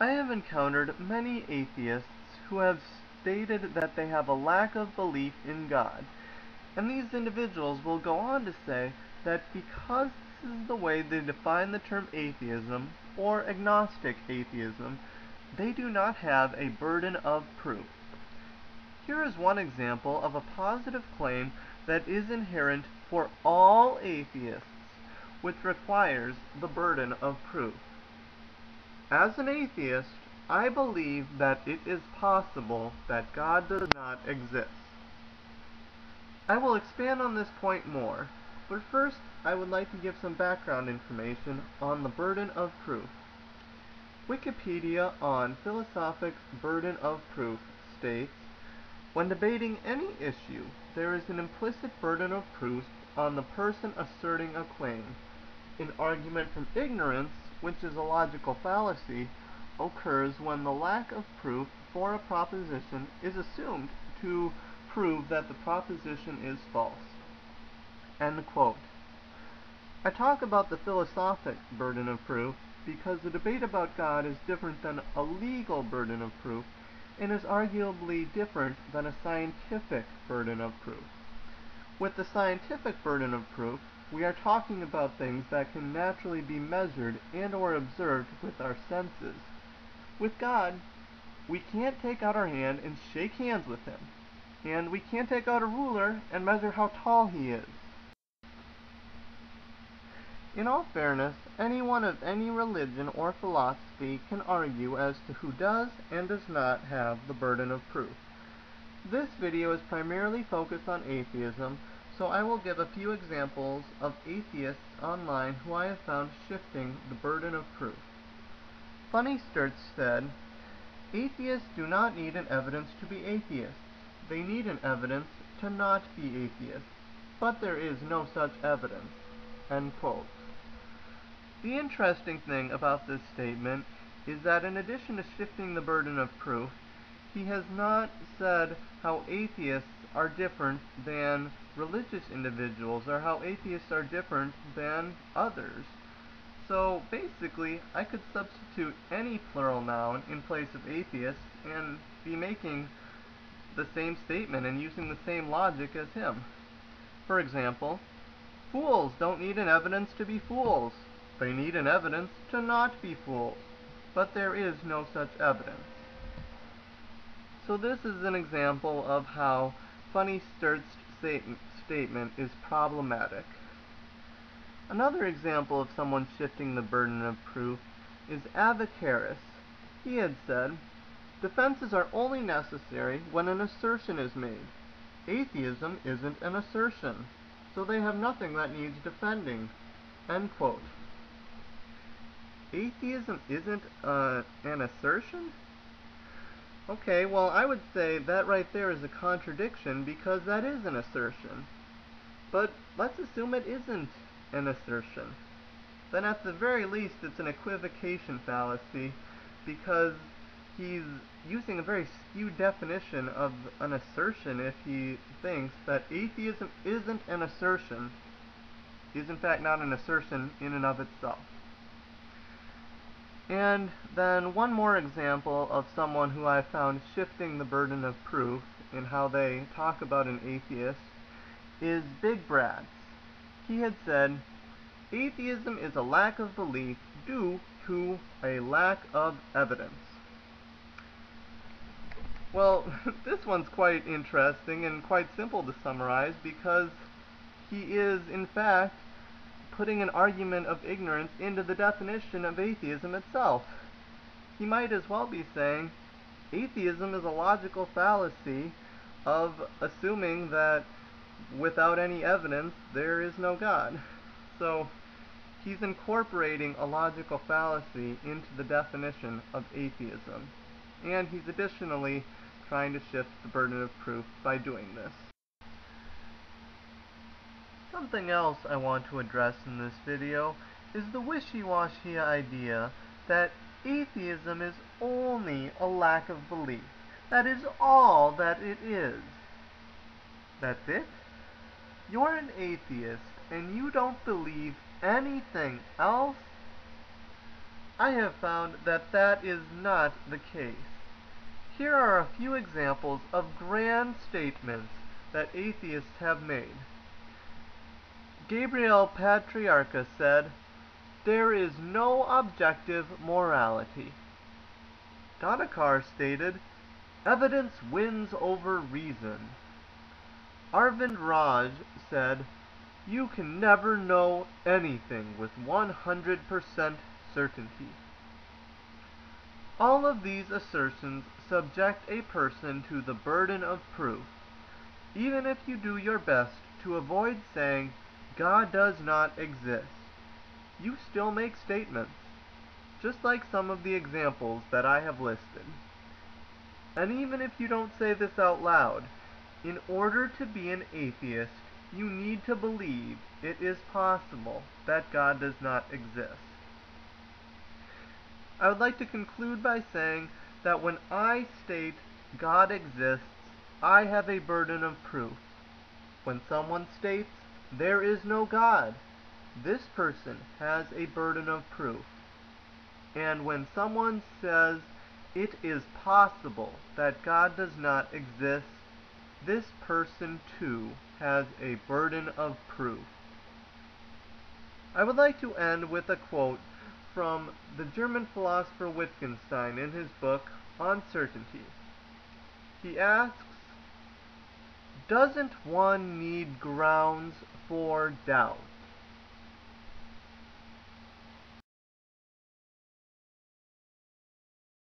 I have encountered many atheists who have stated that they have a lack of belief in God, and these individuals will go on to say that because this is the way they define the term atheism, or agnostic atheism, they do not have a burden of proof. Here is one example of a positive claim that is inherent for all atheists, which requires the burden of proof. As an atheist, I believe that it is possible that God does not exist. I will expand on this point more, but first I would like to give some background information on the burden of proof. Wikipedia on philosophic burden of proof states, when debating any issue, there is an implicit burden of proof on the person asserting a claim. An argument from ignorance, which is a logical fallacy, occurs when the lack of proof for a proposition is assumed to prove that the proposition is false. End quote. I talk about the philosophic burden of proof because the debate about God is different than a legal burden of proof and is arguably different than a scientific burden of proof. With the scientific burden of proof, we are talking about things that can naturally be measured and or observed with our senses. With God, we can't take out our hand and shake hands with him, and we can't take out a ruler and measure how tall he is. In all fairness, anyone of any religion or philosophy can argue as to who does and does not have the burden of proof. This video is primarily focused on atheism, so I will give a few examples of atheists online who I have found shifting the burden of proof. Funny Sturts said, atheists do not need an evidence to be atheists. They need an evidence to not be atheists. But there is no such evidence. End quote. The interesting thing about this statement is that in addition to shifting the burden of proof, he has not said how atheists are different than religious individuals or how atheists are different than others. So basically, I could substitute any plural noun in place of atheist and be making the same statement and using the same logic as him. For example, fools don't need an evidence to be fools. They need an evidence to not be fools. But there is no such evidence. So this is an example of how Funny Sturts' statement is problematic. Another example of someone shifting the burden of proof is Atheists. He had said, defenses are only necessary when an assertion is made. Atheism isn't an assertion, so they have nothing that needs defending. End quote. Atheism isn't an assertion? Okay, well, I would say that right there is a contradiction because that is an assertion. But let's assume it isn't an assertion. Then at the very least it's an equivocation fallacy because he's using a very skewed definition of an assertion if he thinks that atheism isn't an assertion, is in fact not an assertion in and of itself. And then one more example of someone who I found shifting the burden of proof in how they talk about an atheist is Big Brats. He had said, atheism is a lack of belief due to a lack of evidence. Well, this one's quite interesting and quite simple to summarize because he is, in fact, putting an argument of ignorance into the definition of atheism itself. He might as well be saying, atheism is a logical fallacy of assuming that without any evidence there is no God. So he's incorporating a logical fallacy into the definition of atheism. And he's additionally trying to shift the burden of proof by doing this. Something else I want to address in this video is the wishy-washy idea that atheism is only a lack of belief. That is all that it is. That's it? You're an atheist and you don't believe anything else? I have found that that is not the case. Here are a few examples of grand statements that atheists have made. Gabriel Patriarchus said, "There is no objective morality." Ghodakar stated, "Evidence wins over reason." Arvind Raj said, "You can never know anything with 100% certainty." All of these assertions subject a person to the burden of proof, even if you do your best to avoid saying, "God does not exist." You still make statements, just like some of the examples that I have listed. And even if you don't say this out loud, in order to be an atheist, you need to believe it is possible that God does not exist. I would like to conclude by saying that when I state God exists, I have a burden of proof. When someone states there is no God, this person has a burden of proof. And when someone says it is possible that God does not exist, this person too has a burden of proof. I would like to end with a quote from the German philosopher Wittgenstein in his book On Certainty. He asks, "Doesn't one need grounds for doubt?"